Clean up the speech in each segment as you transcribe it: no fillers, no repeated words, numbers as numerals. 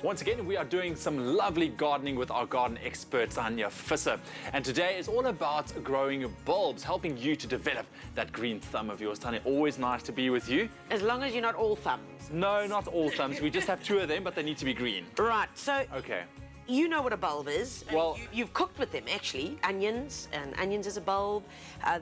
Once again, we are doing some lovely gardening with our garden expert, Tanya Visser. And today is all about growing bulbs, helping you to develop that green thumb of yours. Tanya, always nice to be with you. As long as you're not all thumbs. No, not all thumbs. We just have 2 of them, but they need to be green. Right, so Okay. you know what a bulb is. Well, you've cooked with them, actually. Onions, and onions is a bulb.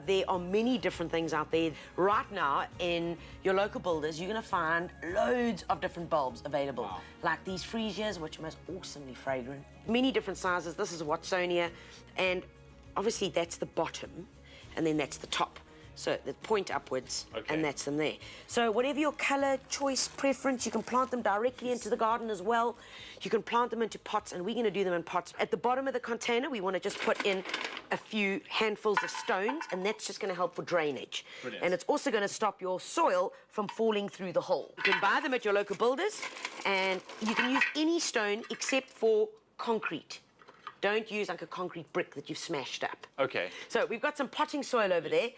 There are many different things out there. Right now, in your local builders, you're going to find loads of different bulbs available. Wow. Like these freesias, which are most awesomely fragrant. Many different sizes. This is a Watsonia, and obviously that's the bottom, and then that's the top. So they point upwards, Okay. and that's them there. So whatever your colour, choice, preference, you can plant them directly into the garden as well. You can plant them into pots, and we're going to do them in pots. At the bottom of the container, we want to just put in a few handfuls of stones, and that's just going to help for drainage. Brilliant. And it's also going to stop your soil from falling through the hole. You can buy them at your local builders, and you can use any stone except for concrete. Don't use like a concrete brick that you've smashed up. Okay. So we've got some potting soil over there,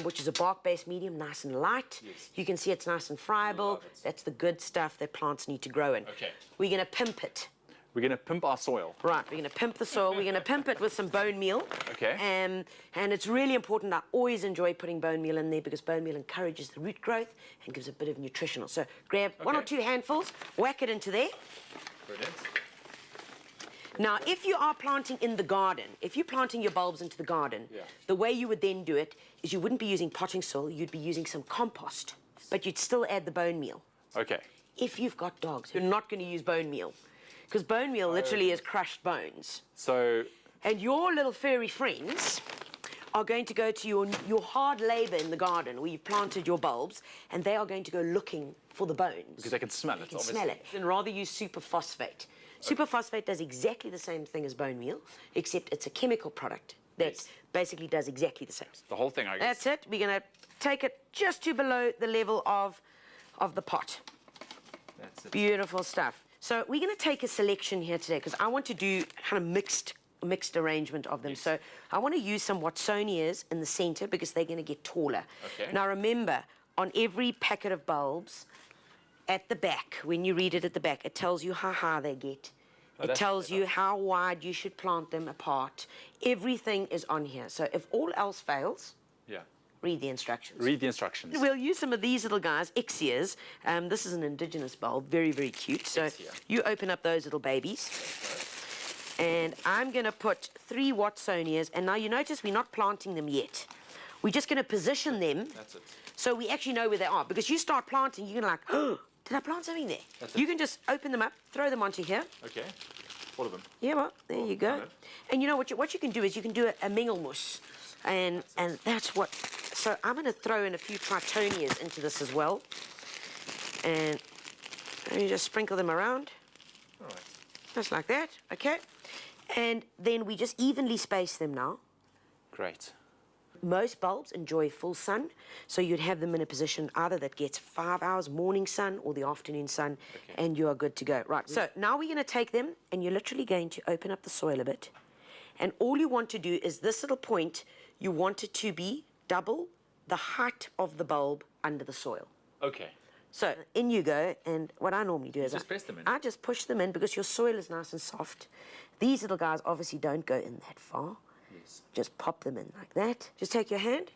which is a bark-based medium, nice and light. Yes. You can see it's nice and friable. Love it. That's the good stuff that plants need to grow in. Okay. We're going to pimp it. We're going to pimp our soil. Right, we're going to pimp the soil. We're going to pimp it with some bone meal. Okay. And it's really important. I always enjoy putting bone meal in there because bone meal encourages the root growth and gives a bit of nutritional. So grab 1 or 2 handfuls, whack it into there. Brilliant. Now, if you are planting in the garden, if you're planting your bulbs into the garden, the way you would then do it is you wouldn't be using potting soil, you'd be using some compost, but you'd still add the bone meal. Okay. If you've got dogs, you're not going to use bone meal, because bone meal literally is crushed bones. So, And your little furry friends are going to go to your hard labour in the garden where you've planted your bulbs, and they are going to go looking for the bones. because they can smell it, obviously. Smell it, and rather use superphosphate. Superphosphate does exactly the same thing as bone meal, except it's a chemical product that basically does exactly the same. The whole thing, I guess. That's it. We're going to take it just to below the level of the pot. That's it. Beautiful stuff. So we're going to take a selection here today because I want to do kind of mixed arrangement of them. So I want to use some Watsonias in the center because they're going to get taller. Okay. Now remember, on every packet of bulbs, at the back, when you read it at the back, it tells you how high they get. It tells you how wide you should plant them apart. Everything is on here. So if all else fails, read the instructions. Read the instructions. We'll use some of these little guys, Ixias. This is an indigenous bulb, very, very cute. So Ixia. you open up those little babies. And I'm going to put 3 Watsonias. And now you notice we're not planting them yet. We're just going to position them. That's it. So we actually know where they are. Because you start planting, you're going to like, oh, did I plant something there? You can just open them up, throw them onto here. Okay. All of them. Yeah, well, there you go. got it. And you know what you can do is you can do a mengelmus. And that's what... So I'm going to throw in a few tritonias into this as well. And you just sprinkle them around. All right. Just like that, okay? And then we just evenly space them now. Great. Most bulbs enjoy full sun, so you'd have them in a position either that gets 5 hours morning sun or the afternoon sun, and you are good to go. Right, so now we're going to take them, and you're literally going to open up the soil a bit. And all you want to do is this little point, you want it to be double the height of the bulb under the soil. Okay. So in you go, and what I normally do is just press them in. I just push them in because your soil is nice and soft. These little guys obviously don't go in that far. Yes. Just pop them in like that. Just take your hand,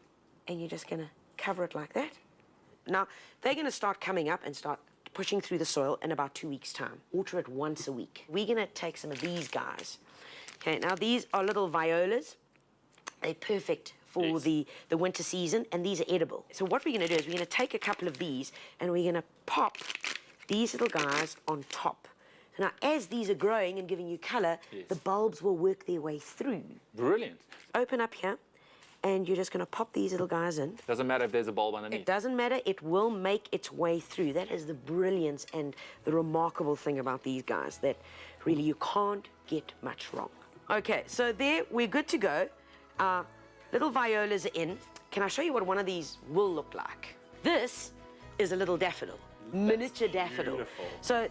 and you're just going to cover it like that. Now, they're going to start coming up and start pushing through the soil in about 2 weeks' time. Water it once a week. We're going to take some of these guys. Okay, now these are little violas. They're perfect for the winter season, and these are edible. So what we're going to do is we're going to take a couple of these, and we're going to pop these little guys on top. So now, as these are growing and giving you colour, the bulbs will work their way through. Brilliant. Open up here, and you're just going to pop these little guys in. Doesn't matter if there's a bulb underneath. It doesn't matter. It will make its way through. That is the brilliance and the remarkable thing about these guys, that really you can't get much wrong. Okay, so there, we're good to go. Our little violas are in. Can I show you what one of these will look like? This is a little daffodil, miniature daffodil. Beautiful. So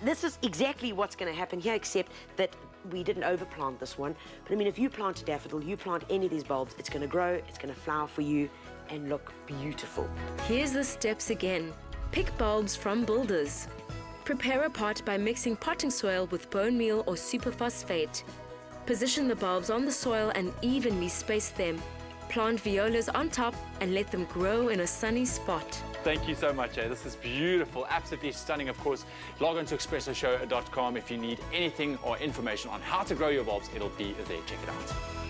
this is exactly what's going to happen here, except that we didn't overplant this one. But I mean, if you plant a daffodil, you plant any of these bulbs, it's going to grow, it's going to flower for you and look beautiful. Here's the steps again. Pick bulbs from builders. Prepare a pot by mixing potting soil with bone meal or superphosphate. Position the bulbs on the soil and evenly space them. Plant violas on top and let them grow in a sunny spot. Thank you so much, This is beautiful, absolutely stunning. Of course, log on to expressoshow.com if you need anything or information on how to grow your bulbs. It'll be there. Check it out.